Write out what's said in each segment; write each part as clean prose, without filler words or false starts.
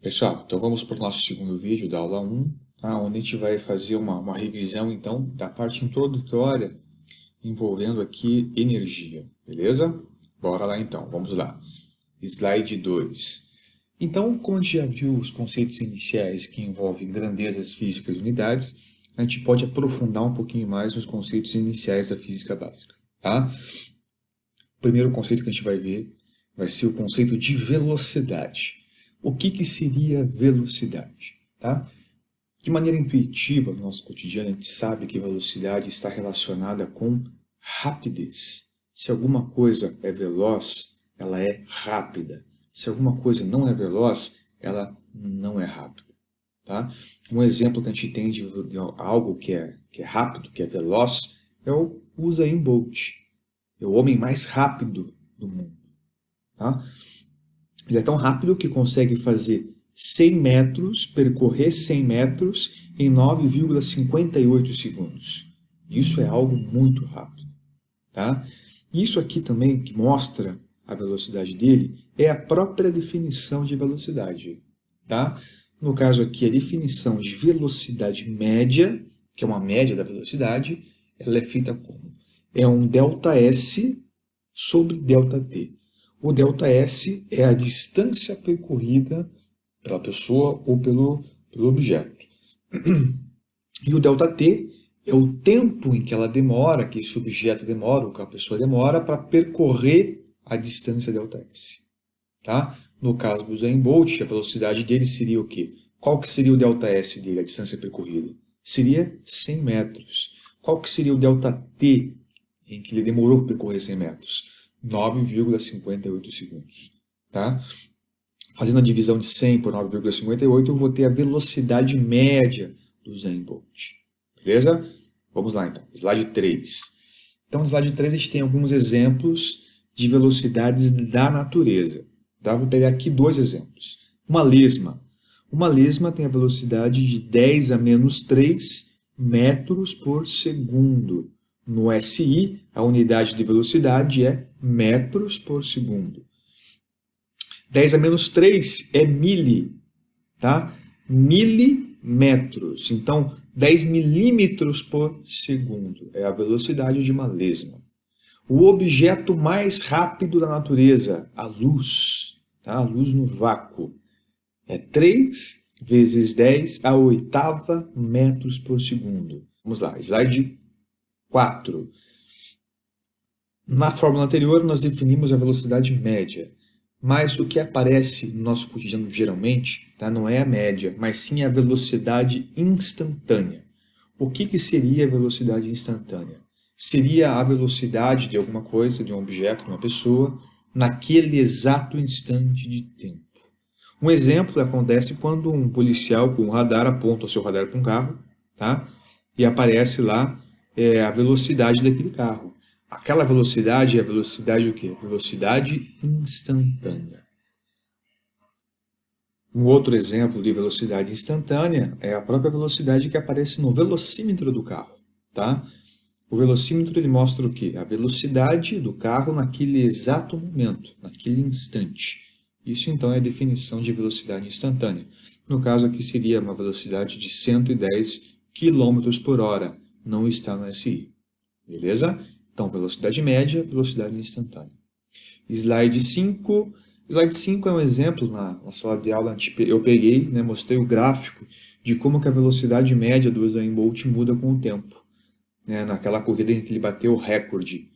Pessoal, então vamos para o nosso segundo vídeo da aula 1, tá? Onde a gente vai fazer uma revisão então da parte introdutória envolvendo aqui energia, beleza? Bora lá então, vamos lá. Slide 2. Então, como a gente já viu os conceitos iniciais que envolvem grandezas físicas e unidades, a gente pode aprofundar um pouquinho mais nos conceitos iniciais da física básica, tá? O primeiro conceito que a gente vai ver vai ser o conceito de velocidade. O que seria velocidade? Tá? De maneira intuitiva, no nosso cotidiano, a gente sabe que velocidade está relacionada com rapidez. Se alguma coisa é veloz, ela é rápida. Se alguma coisa não é veloz, ela não é rápida. Tá? Um exemplo que a gente tem de algo que é rápido, que é veloz, é o Usain Bolt. É o homem mais rápido do mundo. Tá? Ele é tão rápido que consegue fazer 100 metros, percorrer 100 metros em 9,58 segundos. Isso é algo muito rápido. Tá? Isso aqui também que mostra a velocidade dele é a própria definição de velocidade. Tá? No caso aqui, a definição de velocidade média, que é uma média da velocidade, ela é feita como? É um ΔS sobre ΔT. O ΔS é a distância percorrida pela pessoa ou pelo objeto. E o ΔT é o tempo em que ela demora, que esse objeto demora, ou que a pessoa demora, para percorrer a distância ΔS. Tá? No caso do Usain Bolt, a velocidade dele seria o quê? Qual que seria o ΔS dele, a distância percorrida? Seria 100 metros. Qual que seria o ΔT em que ele demorou para percorrer 100 metros? 9,58 segundos. Tá? Fazendo a divisão de 100 por 9,58, eu vou ter a velocidade média do Usain Bolt. Beleza? Vamos lá então. Slide 3. Então, no slide 3 a gente tem alguns exemplos de velocidades da natureza. Tá? Vou pegar aqui dois exemplos. Uma lesma. Uma lesma tem a velocidade de 10 a menos 3 metros por segundo. No SI, a unidade de velocidade é metros por segundo. 10 a menos 3 é mili, tá? Milímetros. Então, 10 milímetros por segundo é a velocidade de uma lesma. O objeto mais rápido da natureza, a luz, tá? A luz no vácuo, é 3 vezes 10 a oitava metros por segundo. Vamos lá, slide 4. Na fórmula anterior, nós definimos a velocidade média, mas o que aparece no nosso cotidiano geralmente, tá, não é a média, mas sim a velocidade instantânea. O que seria a velocidade instantânea? Seria a velocidade de alguma coisa, de um objeto, de uma pessoa, naquele exato instante de tempo. Um exemplo acontece quando um policial com um radar aponta o seu radar para um carro, tá, e aparece lá a velocidade daquele carro. Aquela velocidade é a velocidade o quê? Velocidade instantânea. Um outro exemplo de velocidade instantânea é a própria velocidade que aparece no velocímetro do carro. Tá? O velocímetro ele mostra o quê? A velocidade do carro naquele exato momento, naquele instante. Isso então é a definição de velocidade instantânea. No caso aqui seria uma velocidade de 110 km por hora. Não está no SI. Beleza? Então, velocidade média, velocidade instantânea. Slide 5. Slide 5 é um exemplo, na sala de aula eu peguei, né, mostrei o gráfico de como que a velocidade média do Usain Bolt muda com o tempo. Né, naquela corrida em que ele bateu o recorde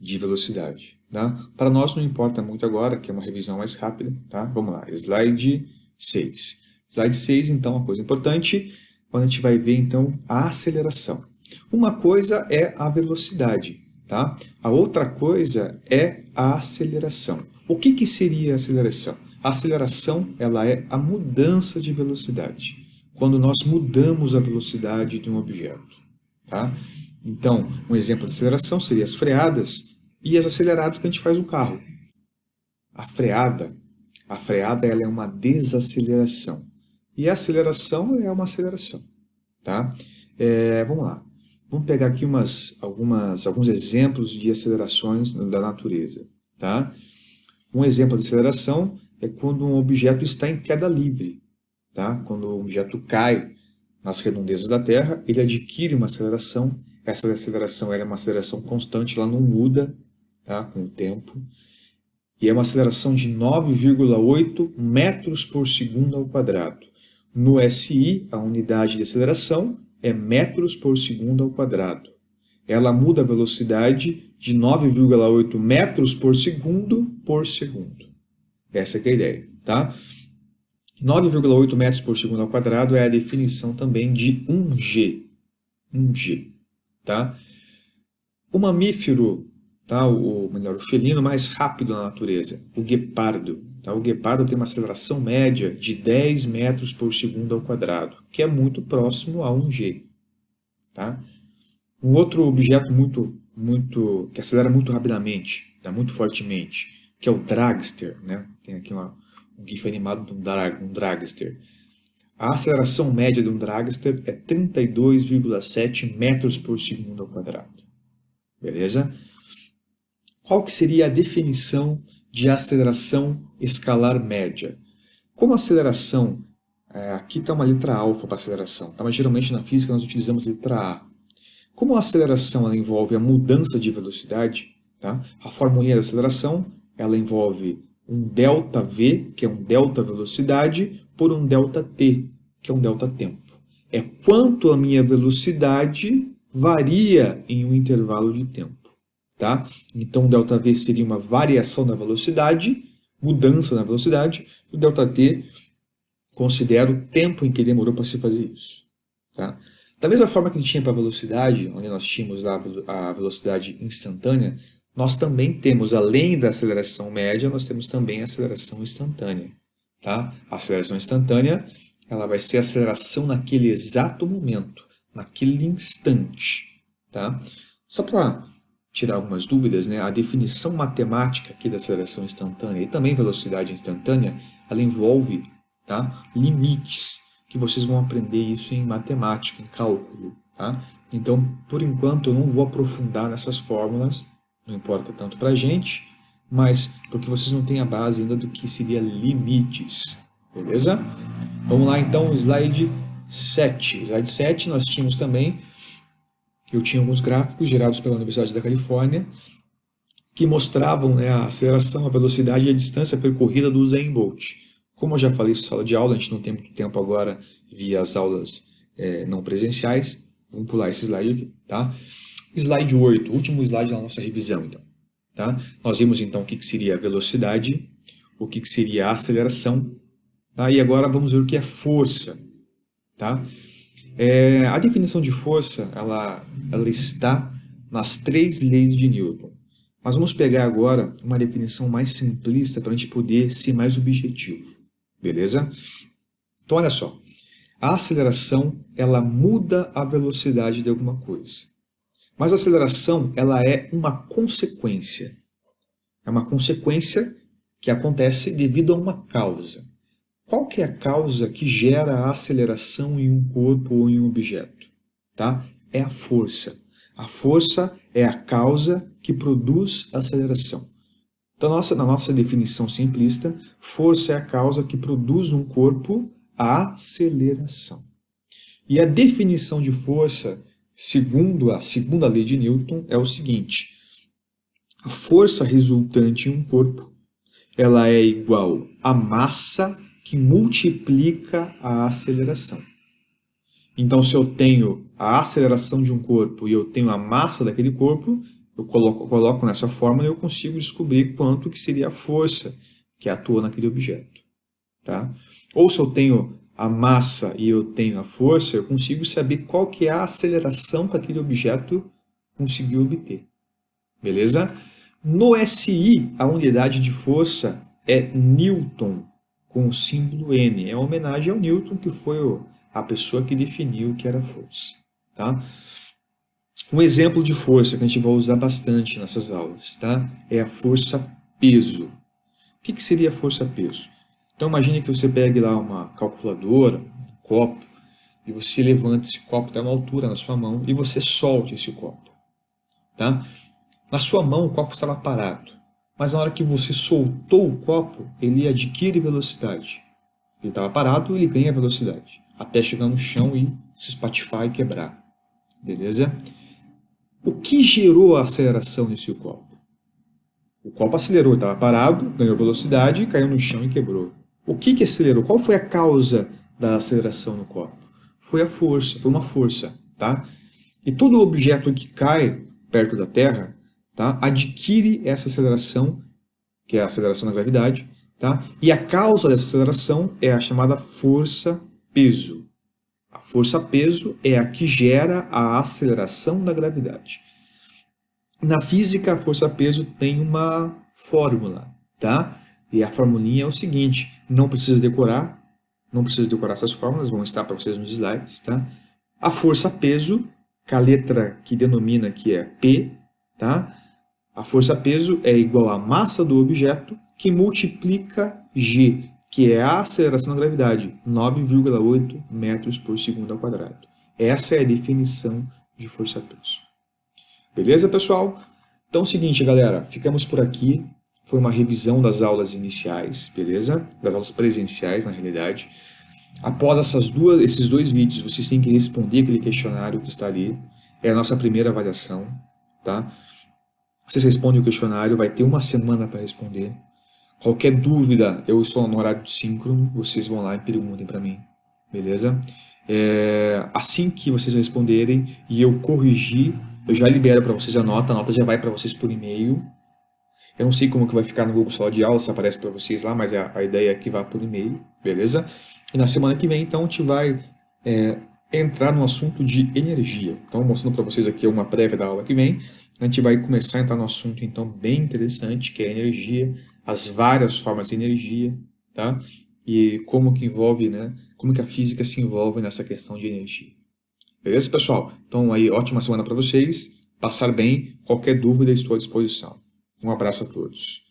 de velocidade. Tá? Para nós não importa muito agora, que é uma revisão mais rápida. Tá? Vamos lá, slide 6. Slide 6, então, uma coisa importante, quando a gente vai ver então a aceleração. Uma coisa é a velocidade, tá? A outra coisa é a aceleração. O que seria a aceleração? A aceleração ela é a mudança de velocidade, quando nós mudamos a velocidade de um objeto. Tá? Então, um exemplo de aceleração seria as freadas e as aceleradas que a gente faz no carro. A freada ela é uma desaceleração e a aceleração é uma aceleração. Tá? Vamos lá. Vamos pegar aqui alguns exemplos de acelerações da natureza. Tá? Um exemplo de aceleração é quando um objeto está em queda livre. Tá? Quando o objeto cai nas redondezas da Terra, ele adquire uma aceleração. Essa aceleração é uma aceleração constante, ela não muda, tá? Com o tempo. E é uma aceleração de 9,8 metros por segundo ao quadrado. No SI, a unidade de aceleração é metros por segundo ao quadrado. Ela muda a velocidade de 9,8 metros por segundo. Essa é a ideia, tá? 9,8 metros por segundo ao quadrado é a definição também de 1G. 1G, tá? O mamífero, tá? o felino mais rápido na natureza, o guepardo. Tá? O guepardo tem uma aceleração média de 10 metros por segundo ao quadrado, que é muito próximo a 1G. Tá? Um outro objeto que acelera muito rapidamente, tá? Muito fortemente, que é o dragster. Né? Tem aqui um GIF animado de um dragster. A aceleração média de um dragster é 32,7 metros por segundo ao quadrado. Beleza? Qual que seria a definição de aceleração escalar média? Como a aceleração, aqui está uma letra alfa para aceleração, tá? Mas geralmente na física nós utilizamos a letra A. Como a aceleração ela envolve a mudança de velocidade, tá? A formulinha da aceleração ela envolve um ΔV, que é um delta velocidade, por um ΔT, que é um delta tempo. É quanto a minha velocidade varia em um intervalo de tempo. Tá? Então, o ΔV seria uma variação da velocidade, mudança na velocidade, e o ΔT considera o tempo em que demorou para se fazer isso. Tá? Da mesma forma que a gente tinha para a velocidade, onde nós tínhamos a velocidade instantânea, nós também temos, além da aceleração média, nós temos também a aceleração instantânea. Tá? A aceleração instantânea ela vai ser a aceleração naquele exato momento, naquele instante. Tá? Só para tirar algumas dúvidas, né? A definição matemática aqui da aceleração instantânea e também velocidade instantânea, ela envolve, tá, limites, que vocês vão aprender isso em matemática, em cálculo. Tá? Então, por enquanto, eu não vou aprofundar nessas fórmulas, não importa tanto para a gente, mas porque vocês não têm a base ainda do que seria limites. Beleza? Vamos lá então, slide 7. Slide 7 nós tínhamos também, eu tinha alguns gráficos gerados pela Universidade da Califórnia que mostravam, né, a aceleração, a velocidade e a distância percorrida do Usain Bolt. Como eu já falei em sala de aula, a gente não tem muito tempo agora via as aulas não presenciais. Vamos pular esse slide aqui. Tá? Slide 8, último slide da nossa revisão. Então, tá? Nós vimos então o que seria a velocidade, o que seria a aceleração, tá? E agora vamos ver o que é força. Tá? A definição de força ela está nas 3 leis de Newton. Mas vamos pegar agora uma definição mais simplista para a gente poder ser mais objetivo. Beleza? Então, olha só. A aceleração ela muda a velocidade de alguma coisa. Mas a aceleração ela é uma consequência. É uma consequência que acontece devido a uma causa. Qual que é a causa que gera a aceleração em um corpo ou em um objeto? Tá? É a força. A força é a causa que produz a aceleração. Então, na nossa definição simplista, força é a causa que produz num corpo a aceleração. E a definição de força, segundo a segunda lei de Newton, é o seguinte: a força resultante em um corpo ela é igual à massa que multiplica a aceleração. Então, se eu tenho a aceleração de um corpo e eu tenho a massa daquele corpo, eu coloco nessa fórmula e eu consigo descobrir quanto que seria a força que atua naquele objeto. Tá? Ou se eu tenho a massa e eu tenho a força, eu consigo saber qual que é a aceleração que aquele objeto conseguiu obter. Beleza? No SI, a unidade de força é Newton, com o símbolo N. É uma homenagem ao Newton, que foi a pessoa que definiu o que era força. Tá? Um exemplo de força que a gente vai usar bastante nessas aulas, tá? É a força-peso. O que seria a força-peso? Então imagine que você pegue lá uma calculadora, um copo, e você levanta esse copo até uma altura na sua mão e você solte esse copo. Tá? Na sua mão o copo estava parado. mas na hora que você soltou o copo, ele adquire velocidade. Ele estava parado, ele ganha velocidade, até chegar no chão e se espatifar e quebrar. Beleza? O que gerou a aceleração nesse copo? O copo acelerou, estava parado, ganhou velocidade, caiu no chão e quebrou. O que acelerou? Qual foi a causa da aceleração no copo? Foi a força, foi uma força, tá? E todo objeto que cai perto da Terra, tá, adquire essa aceleração, que é a aceleração da gravidade, tá? E a causa dessa aceleração é a chamada força-peso. A força-peso é a que gera a aceleração da gravidade. Na física, a força-peso tem uma fórmula, tá? E a formulinha é o seguinte, não precisa decorar essas fórmulas, vão estar para vocês nos slides, tá? A força-peso, com a letra que denomina que é P, tá? A força-peso é igual à massa do objeto que multiplica G, que é a aceleração da gravidade, 9,8 metros por segundo ao quadrado. Essa é a definição de força-peso. Beleza, pessoal? Então é o seguinte, galera, ficamos por aqui. Foi uma revisão das aulas iniciais, beleza? Das aulas presenciais, na realidade. Após esses dois vídeos, vocês têm que responder aquele questionário que está ali. É a nossa primeira avaliação, tá? Vocês respondem o questionário, vai ter uma semana para responder. Qualquer dúvida, eu estou no horário de síncrono, vocês vão lá e perguntem para mim, beleza? Assim que vocês responderem e eu corrigir, eu já libero para vocês a nota já vai para vocês por e-mail. Eu não sei como que vai ficar no Google Sala de Aula, se aparece para vocês lá, mas a ideia é que vá por e-mail, beleza? E na semana que vem, então, a gente vai entrar no assunto de energia. Então, mostrando para vocês aqui uma prévia da aula que vem, a gente vai começar a entrar no assunto, então, bem interessante, que é a energia, as várias formas de energia, tá? E como que envolve, né? Como que a física se envolve nessa questão de energia. Beleza, pessoal? Então, aí, ótima semana para vocês. Passar bem. Qualquer dúvida, estou à disposição. Um abraço a todos.